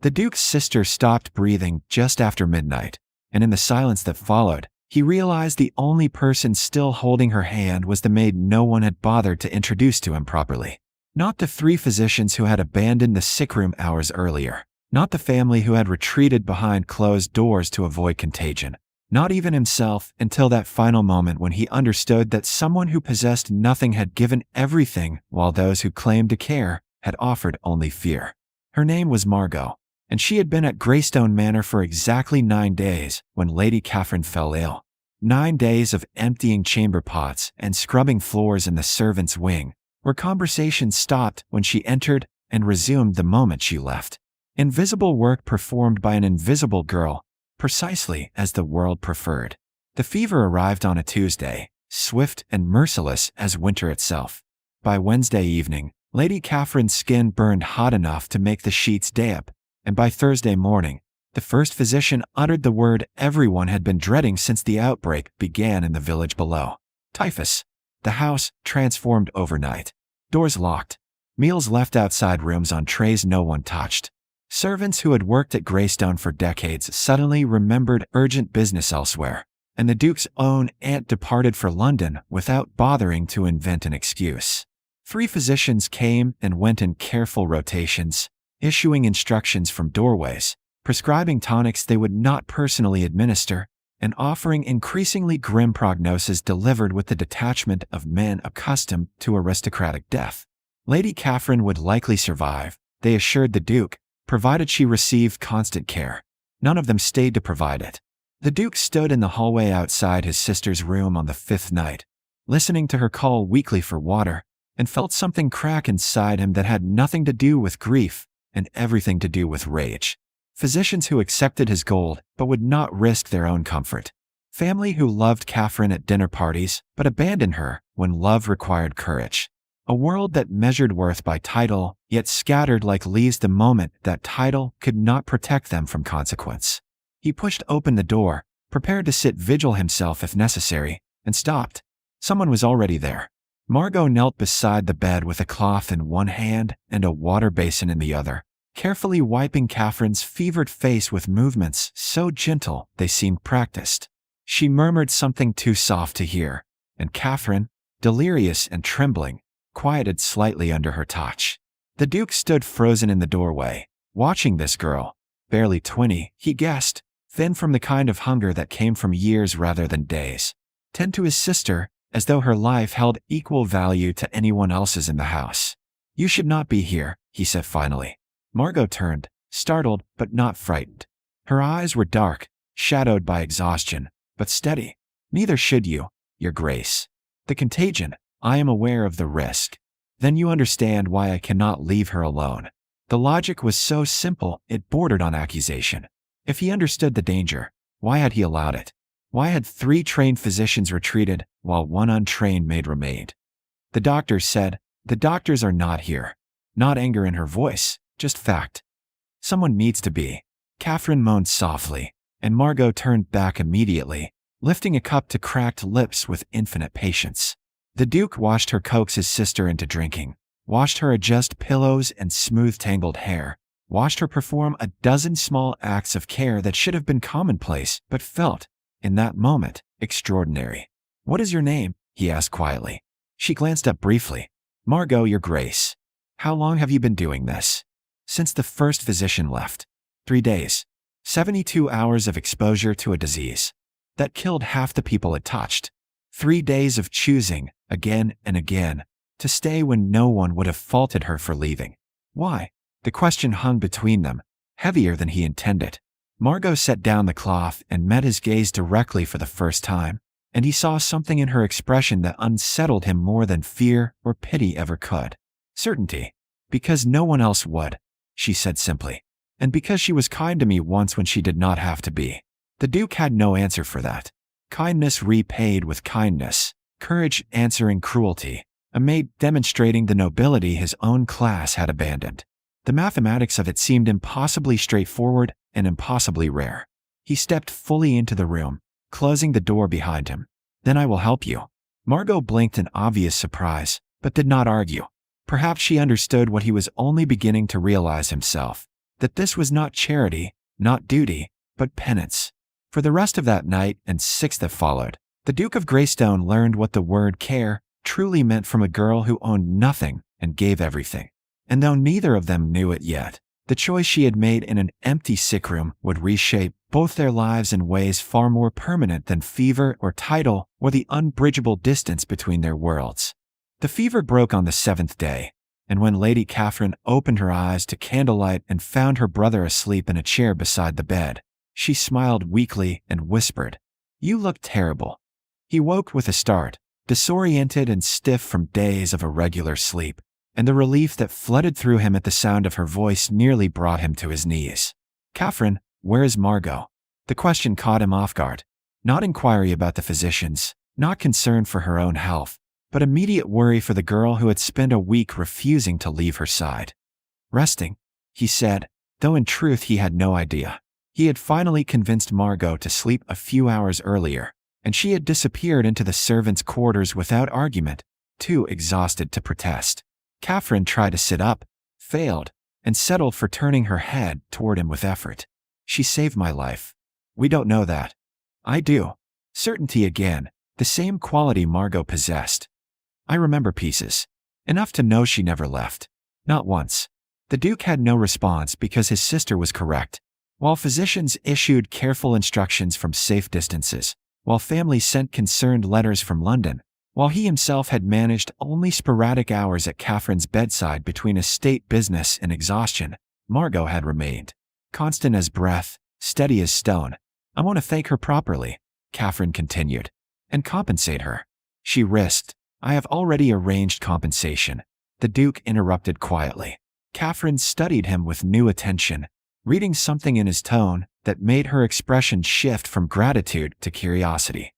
The Duke's sister stopped breathing just after midnight, and in the silence that followed, he realized the only person still holding her hand was the maid no one had bothered to introduce to him properly. Not the 3 physicians who had abandoned the sickroom hours earlier. Not the family who had retreated behind closed doors to avoid contagion. Not even himself until that final moment when he understood that someone who possessed nothing had given everything while those who claimed to care had offered only fear. Her name was Margot, and she had been at Greystone Manor for exactly 9 days when Lady Catherine fell ill. 9 days of emptying chamber pots and scrubbing floors in the servants' wing, where conversations stopped when she entered and resumed the moment she left. Invisible work performed by an invisible girl, precisely as the world preferred. The fever arrived on a Tuesday, swift and merciless as winter itself. By Wednesday evening, Lady Catherine's skin burned hot enough to make the sheets damp, and by Thursday morning, the first physician uttered the word everyone had been dreading since the outbreak began in the village below. Typhus. The house transformed overnight. Doors locked. Meals left outside rooms on trays no one touched. Servants who had worked at Greystone for decades suddenly remembered urgent business elsewhere, and the Duke's own aunt departed for London without bothering to invent an excuse. 3 physicians came and went in careful rotations, issuing instructions from doorways, prescribing tonics they would not personally administer, and offering increasingly grim prognoses delivered with the detachment of men accustomed to aristocratic death. Lady Catherine would likely survive, they assured the Duke, provided she received constant care. None of them stayed to provide it. The Duke stood in the hallway outside his sister's room on the 5th night, listening to her call weakly for water, and felt something crack inside him that had nothing to do with grief and everything to do with rage. Physicians who accepted his gold but would not risk their own comfort. Family who loved Catherine at dinner parties but abandoned her when love required courage. A world that measured worth by title, yet scattered like leaves the moment that title could not protect them from consequence. He pushed open the door, prepared to sit vigil himself if necessary, and stopped. Someone was already there. Margot knelt beside the bed with a cloth in one hand and a water basin in the other, carefully wiping Catherine's fevered face with movements so gentle they seemed practiced. She murmured something too soft to hear, and Catherine, delirious and trembling, quieted slightly under her touch. The Duke stood frozen in the doorway, watching this girl, barely 20, he guessed, thin from the kind of hunger that came from years rather than days, tend to his sister as though her life held equal value to anyone else's in the house. "You should not be here," he said finally. Margot turned, startled but not frightened. Her eyes were dark, shadowed by exhaustion, but steady. "Neither should you, Your Grace. The contagion, I am aware of the risk. Then you understand why I cannot leave her alone." The logic was so simple it bordered on accusation. If he understood the danger, why had he allowed it? Why had 3 trained physicians retreated while 1 untrained maid remained? The doctors said, "The doctors are not here." Not anger in her voice, just fact. "Someone needs to be." Catherine moaned softly, and Margot turned back immediately, lifting a cup to cracked lips with infinite patience. The Duke watched her coax his sister into drinking, watched her adjust pillows and smooth tangled hair, watched her perform a dozen small acts of care that should have been commonplace but felt, in that moment, extraordinary. "What is your name?" he asked quietly. She glanced up briefly. "Margot, Your Grace." "How long have you been doing this?" "Since the first physician left." 3 days. 72 hours of exposure to a disease that killed half the people it touched. 3 days of choosing, again and again, to stay when no one would have faulted her for leaving. Why? The question hung between them, heavier than he intended. Margot set down the cloth and met his gaze directly for the first time, and he saw something in her expression that unsettled him more than fear or pity ever could. "Certainty. Because no one else would," she said simply. "And because she was kind to me once when she did not have to be." The Duke had no answer for that. Kindness repaid with kindness, courage answering cruelty, a maid demonstrating the nobility his own class had abandoned. The mathematics of it seemed impossibly straightforward and impossibly rare. He stepped fully into the room, closing the door behind him. "Then I will help you." Margot blinked in obvious surprise, but did not argue. Perhaps she understood what he was only beginning to realize himself, that this was not charity, not duty, but penance. For the rest of that night and 6 that followed, the Duke of Greystone learned what the word care truly meant from a girl who owned nothing and gave everything. And though neither of them knew it yet, the choice she had made in an empty sick room would reshape both their lives in ways far more permanent than fever or title or the unbridgeable distance between their worlds. The fever broke on the 7th day, and when Lady Catherine opened her eyes to candlelight and found her brother asleep in a chair beside the bed, she smiled weakly and whispered, "You look terrible." He woke with a start, disoriented and stiff from days of irregular sleep, and the relief that flooded through him at the sound of her voice nearly brought him to his knees. "Catherine, where is Margot?" The question caught him off guard. Not inquiry about the physicians, not concern for her own health, but immediate worry for the girl who had spent a week refusing to leave her side. "Resting," he said, though in truth he had no idea. He had finally convinced Margot to sleep a few hours earlier, and she had disappeared into the servants' quarters without argument, too exhausted to protest. Catherine tried to sit up, failed, and settled for turning her head toward him with effort. "She saved my life." "We don't know that." "I do." Certainty again, the same quality Margot possessed. "I remember pieces. Enough to know she never left. Not once." The Duke had no response because his sister was correct. While physicians issued careful instructions from safe distances, while families sent concerned letters from London, while he himself had managed only sporadic hours at Catherine's bedside between estate business and exhaustion, Margot had remained. Constant as breath, steady as stone. "I want to thank her properly," Catherine continued, "and compensate her." She risked, "I have already arranged compensation." The Duke interrupted quietly. Catherine studied him with new attention, reading something in his tone that made her expression shift from gratitude to curiosity.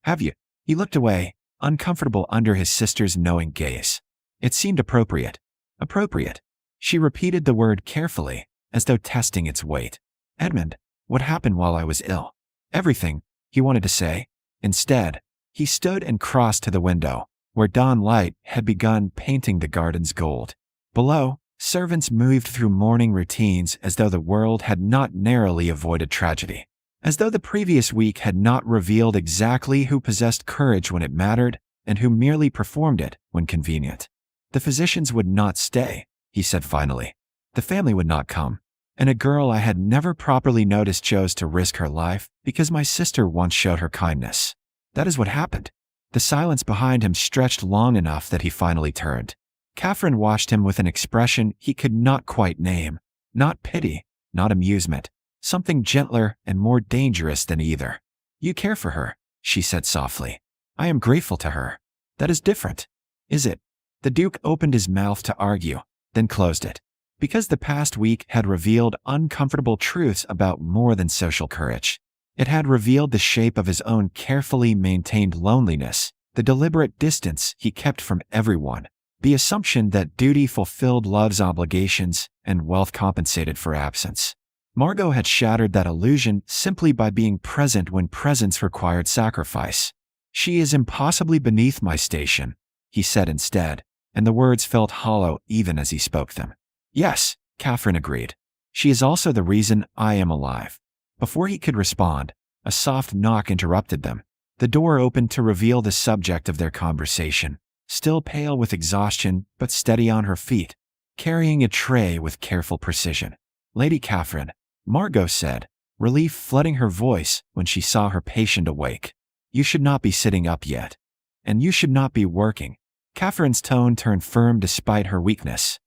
"Have you?" He looked away, uncomfortable under his sister's knowing gaze. It seemed appropriate. Appropriate. She repeated the word carefully, as though testing its weight. "Edmund, what happened while I was ill?" "Everything," he wanted to say. Instead, he stood and crossed to the window, where dawn light had begun painting the gardens gold. Below, servants moved through morning routines as though the world had not narrowly avoided tragedy. As though the previous week had not revealed exactly who possessed courage when it mattered and who merely performed it when convenient. "The physicians would not stay," he said finally. "The family would not come. And a girl I had never properly noticed chose to risk her life because my sister once showed her kindness. That is what happened." The silence behind him stretched long enough that he finally turned. Catherine watched him with an expression he could not quite name. Not pity, not amusement. Something gentler and more dangerous than either. "You care for her," she said softly. "I am grateful to her." "That is different." "Is it?" The Duke opened his mouth to argue, then closed it. Because the past week had revealed uncomfortable truths about more than social courage. It had revealed the shape of his own carefully maintained loneliness, the deliberate distance he kept from everyone, the assumption that duty fulfilled love's obligations and wealth compensated for absence. Margot had shattered that illusion simply by being present when presence required sacrifice. "She is impossibly beneath my station," he said instead, and the words felt hollow even as he spoke them. "Yes," Catherine agreed. "She is also the reason I am alive." Before he could respond, a soft knock interrupted them. The door opened to reveal the subject of their conversation, still pale with exhaustion but steady on her feet, carrying a tray with careful precision. "Lady Catherine," Margot said, relief flooding her voice when she saw her patient awake. "You should not be sitting up yet. And you should not be working." Catherine's tone turned firm despite her weakness.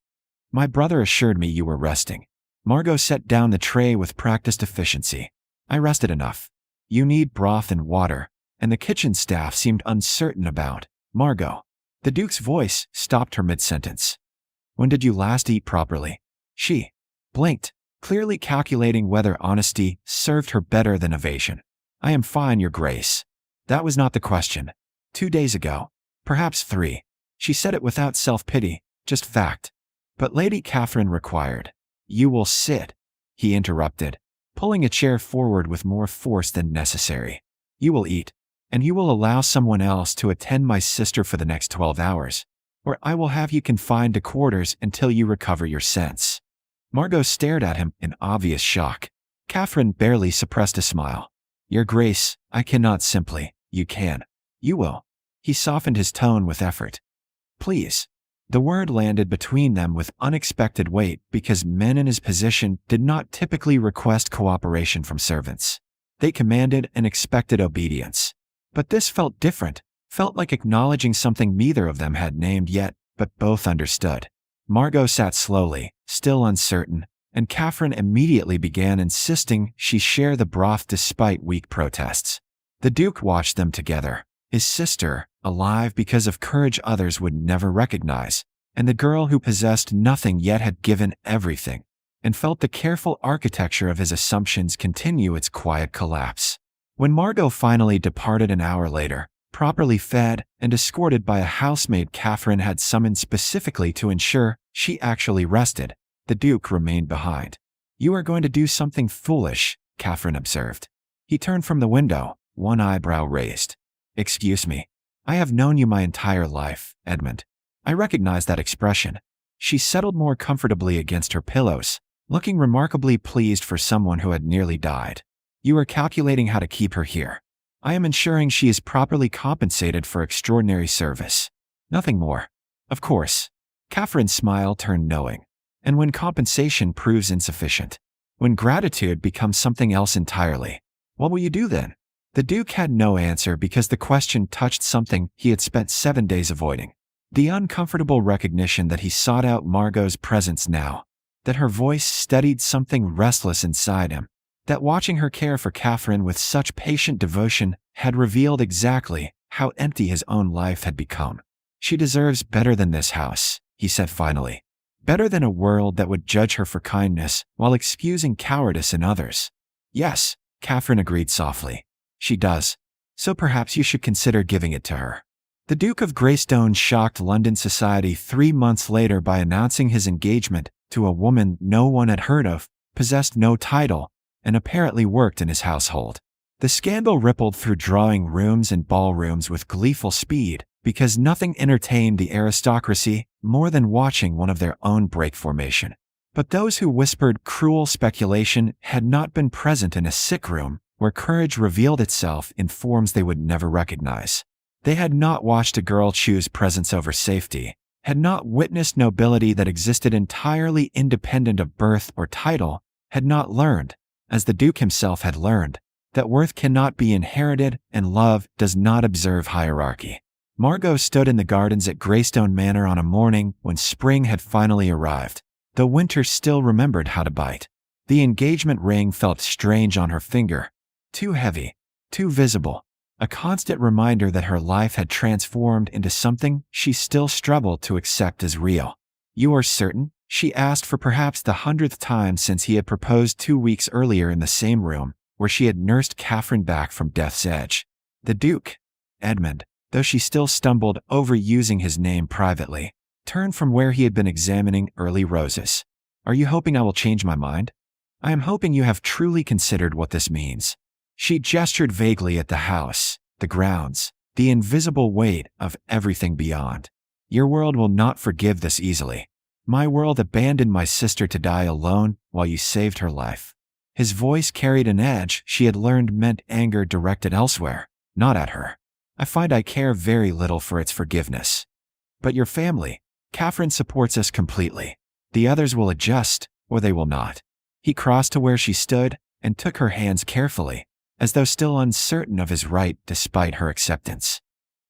"My brother assured me you were resting." Margot set down the tray with practiced efficiency. "I rested enough. You need broth and water," and the kitchen staff seemed uncertain about Margot. The Duke's voice stopped her mid-sentence. "When did you last eat properly?" She blinked, clearly calculating whether honesty served her better than evasion. "I am fine, Your Grace." That was not the question. 2 days ago. Perhaps 3. She said it without self-pity, just fact. But Lady Catherine required. "You will sit," he interrupted, pulling a chair forward with more force than necessary. "You will eat, and you will allow someone else to attend my sister for the next 12 hours, or I will have you confined to quarters until you recover your sense." Margot stared at him in obvious shock. Catherine barely suppressed a smile. Your Grace, I cannot simply. You can. You will. He softened his tone with effort. Please. The word landed between them with unexpected weight because men in his position did not typically request cooperation from servants. They commanded and expected obedience. But this felt different, felt like acknowledging something neither of them had named yet, but both understood. Margot sat slowly, still uncertain, and Catherine immediately began insisting she share the broth despite weak protests. The Duke watched them together, his sister, alive because of courage others would never recognize, and the girl who possessed nothing yet had given everything, and felt the careful architecture of his assumptions continue its quiet collapse. When Margot finally departed an hour later, properly fed and escorted by a housemaid Catherine had summoned specifically to ensure she actually rested, the Duke remained behind. You are going to do something foolish, Catherine observed. He turned from the window, one eyebrow raised. Excuse me. I have known you my entire life, Edmund. I recognize that expression. She settled more comfortably against her pillows, looking remarkably pleased for someone who had nearly died. You are calculating how to keep her here. I am ensuring she is properly compensated for extraordinary service. Nothing more. Of course. Catherine's smile turned knowing. And when compensation proves insufficient, when gratitude becomes something else entirely, what will you do then? The Duke had no answer because the question touched something he had spent 7 days avoiding. The uncomfortable recognition that he sought out Margot's presence now, that her voice steadied something restless inside him, that watching her care for Catherine with such patient devotion had revealed exactly how empty his own life had become. She deserves better than this house, he said finally. Better than a world that would judge her for kindness while excusing cowardice in others. Yes, Catherine agreed softly. She does. So perhaps you should consider giving it to her. The Duke of Greystone shocked London society 3 months later by announcing his engagement to a woman no one had heard of, possessed no title, and apparently worked in his household. The scandal rippled through drawing rooms and ballrooms with gleeful speed because nothing entertained the aristocracy more than watching one of their own break formation. But those who whispered cruel speculation had not been present in a sick room where courage revealed itself in forms they would never recognize. They had not watched a girl choose presence over safety, had not witnessed nobility that existed entirely independent of birth or title, had not learned, as the Duke himself had learned, that worth cannot be inherited and love does not observe hierarchy. Margot stood in the gardens at Greystone Manor on a morning when spring had finally arrived, though winter still remembered how to bite. The engagement ring felt strange on her finger, too heavy, too visible, a constant reminder that her life had transformed into something she still struggled to accept as real. You are certain? She asked for perhaps the 100th time since he had proposed 2 weeks earlier in the same room, where she had nursed Catherine back from death's edge. The Duke, Edmund, though she still stumbled over using his name privately, turned from where he had been examining early roses. Are you hoping I will change my mind? I am hoping you have truly considered what this means. She gestured vaguely at the house, the grounds, the invisible weight of everything beyond. Your world will not forgive this easily. My world abandoned my sister to die alone while you saved her life. His voice carried an edge she had learned meant anger directed elsewhere, not at her. I find I care very little for its forgiveness. But your family, Catherine supports us completely. The others will adjust, or they will not. He crossed to where she stood and took her hands carefully, as though still uncertain of his right despite her acceptance.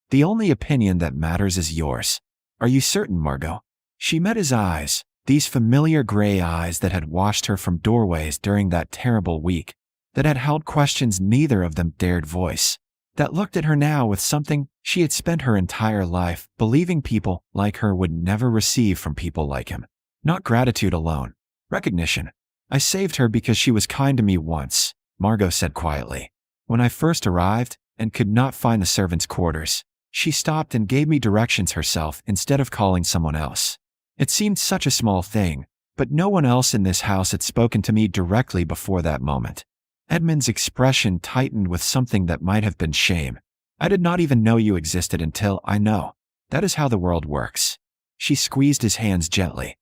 The only opinion that matters is yours. Are you certain, Margot? She met his eyes, these familiar gray eyes that had watched her from doorways during that terrible week, that had held questions neither of them dared voice, that looked at her now with something she had spent her entire life believing people like her would never receive from people like him. Not gratitude alone, recognition. I saved her because she was kind to me once, Margot said quietly. When I first arrived and could not find the servants' quarters, she stopped and gave me directions herself instead of calling someone else. It seemed such a small thing, but no one else in this house had spoken to me directly before that moment. Edmund's expression tightened with something that might have been shame. I did not even know you existed until I know. That is how the world works. She squeezed his hands gently.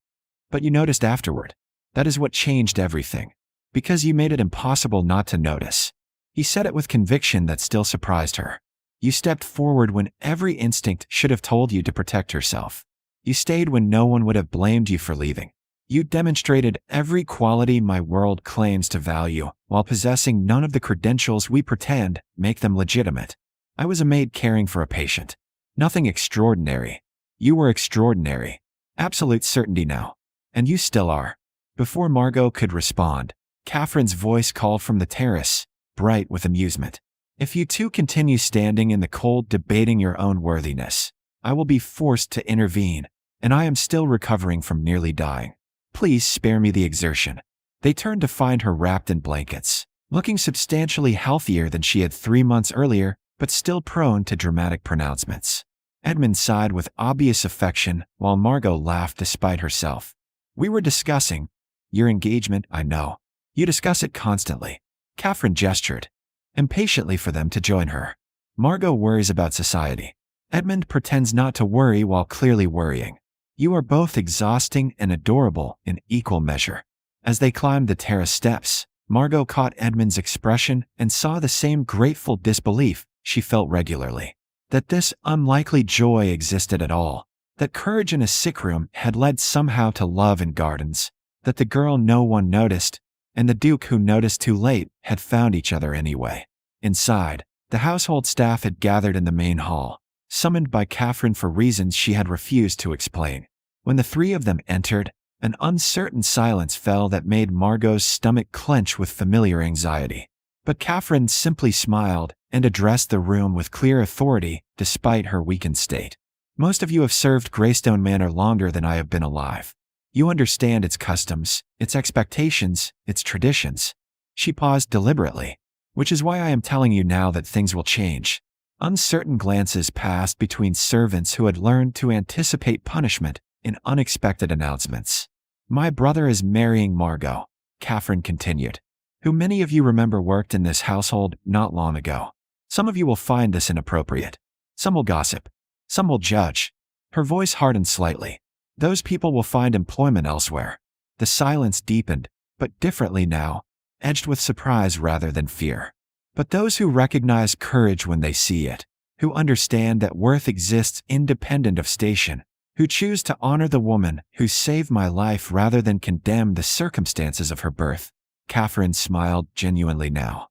But you noticed afterward. That is what changed everything. Because you made it impossible not to notice. He said it with conviction that still surprised her. You stepped forward when every instinct should have told you to protect herself. You stayed when no one would have blamed you for leaving. You demonstrated every quality my world claims to value, while possessing none of the credentials we pretend make them legitimate. I was a maid caring for a patient. Nothing extraordinary. You were extraordinary. Absolute certainty now. And you still are. Before Margot could respond, Catherine's voice called from the terrace, bright with amusement. If you two continue standing in the cold debating your own worthiness, I will be forced to intervene, and I am still recovering from nearly dying. Please spare me the exertion. They turned to find her wrapped in blankets, looking substantially healthier than she had 3 months earlier, but still prone to dramatic pronouncements. Edmund sighed with obvious affection, while Margot laughed despite herself. We were discussing your engagement, I know. You discuss it constantly. Catherine gestured impatiently for them to join her. Margot worries about society. Edmund pretends not to worry while clearly worrying. You are both exhausting and adorable in equal measure. As they climbed the terrace steps, Margot caught Edmund's expression and saw the same grateful disbelief she felt regularly. That this unlikely joy existed at all. That courage in a sick room had led somehow to love in gardens. That the girl no one noticed, and the Duke who noticed too late, had found each other anyway. Inside, the household staff had gathered in the main hall, summoned by Catherine for reasons she had refused to explain. When the three of them entered, an uncertain silence fell that made Margot's stomach clench with familiar anxiety. But Catherine simply smiled and addressed the room with clear authority despite her weakened state. Most of you have served Greystone Manor longer than I have been alive. You understand its customs, its expectations, its traditions. She paused deliberately, which is why I am telling you now that things will change. Uncertain glances passed between servants who had learned to anticipate punishment in unexpected announcements. My brother is marrying Margot, Catherine continued, who many of you remember worked in this household not long ago. Some of you will find this inappropriate. Some will gossip. Some will judge. Her voice hardened slightly. Those people will find employment elsewhere. The silence deepened, but differently now, edged with surprise rather than fear. But those who recognize courage when they see it, who understand that worth exists independent of station, who choose to honor the woman who saved my life rather than condemn the circumstances of her birth. Catherine smiled genuinely now.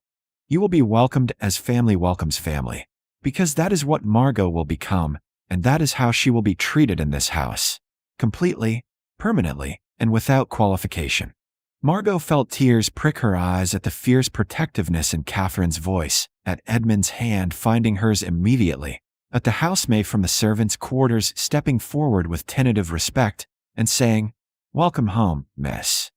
You will be welcomed as family welcomes family, because that is what Margot will become, and that is how she will be treated in this house. Completely, permanently, and without qualification. Margot felt tears prick her eyes at the fierce protectiveness in Catherine's voice, at Edmund's hand finding hers immediately, at the housemaid from the servants' quarters stepping forward with tentative respect and saying, "Welcome home, miss."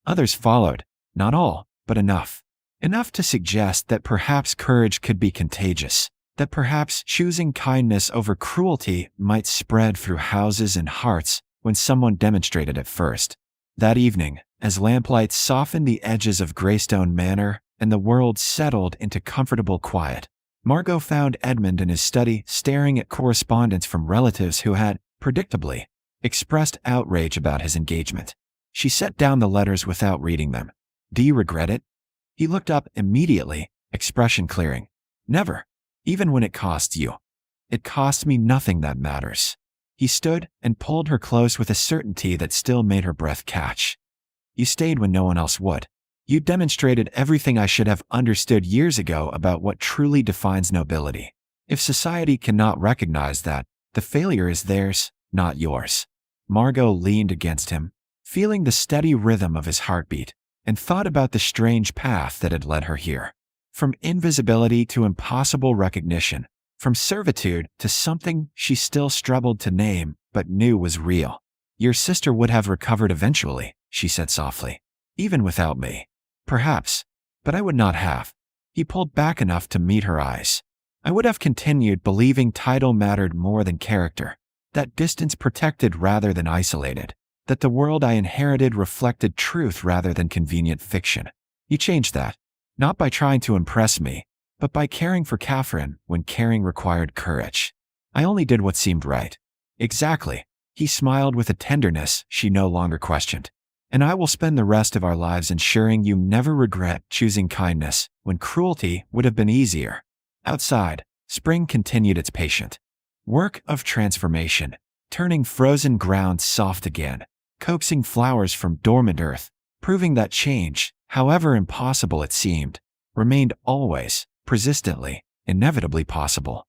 Others followed, not all, but enough. Enough to suggest that perhaps courage could be contagious, that perhaps choosing kindness over cruelty might spread through houses and hearts when someone demonstrated it first. That evening, as lamplight softened the edges of Greystone Manor and the world settled into comfortable quiet, Margot found Edmund in his study staring at correspondence from relatives who had, predictably, expressed outrage about his engagement. She set down the letters without reading them. Do you regret it? He looked up immediately, expression clearing. Never. Even when it costs you. It costs me nothing that matters. He stood and pulled her close with a certainty that still made her breath catch. You stayed when no one else would. You demonstrated everything I should have understood years ago about what truly defines nobility. If society cannot recognize that, the failure is theirs, not yours. Margot leaned against him, feeling the steady rhythm of his heartbeat, and thought about the strange path that had led her here. From invisibility to impossible recognition, from servitude to something she still struggled to name but knew was real. Your sister would have recovered eventually, she said softly. Even without me. Perhaps. But I would not have. He pulled back enough to meet her eyes. I would have continued believing title mattered more than character. That distance protected rather than isolated. That the world I inherited reflected truth rather than convenient fiction. You changed that. Not by trying to impress me, but by caring for Catherine when caring required courage. I only did what seemed right. Exactly. He smiled with a tenderness she no longer questioned. and I will spend the rest of our lives ensuring you never regret choosing kindness when cruelty would have been easier. Outside, spring continued its patient work of transformation, turning frozen ground soft again, coaxing flowers from dormant earth, proving that change, however impossible it seemed, remained always, persistently, inevitably possible.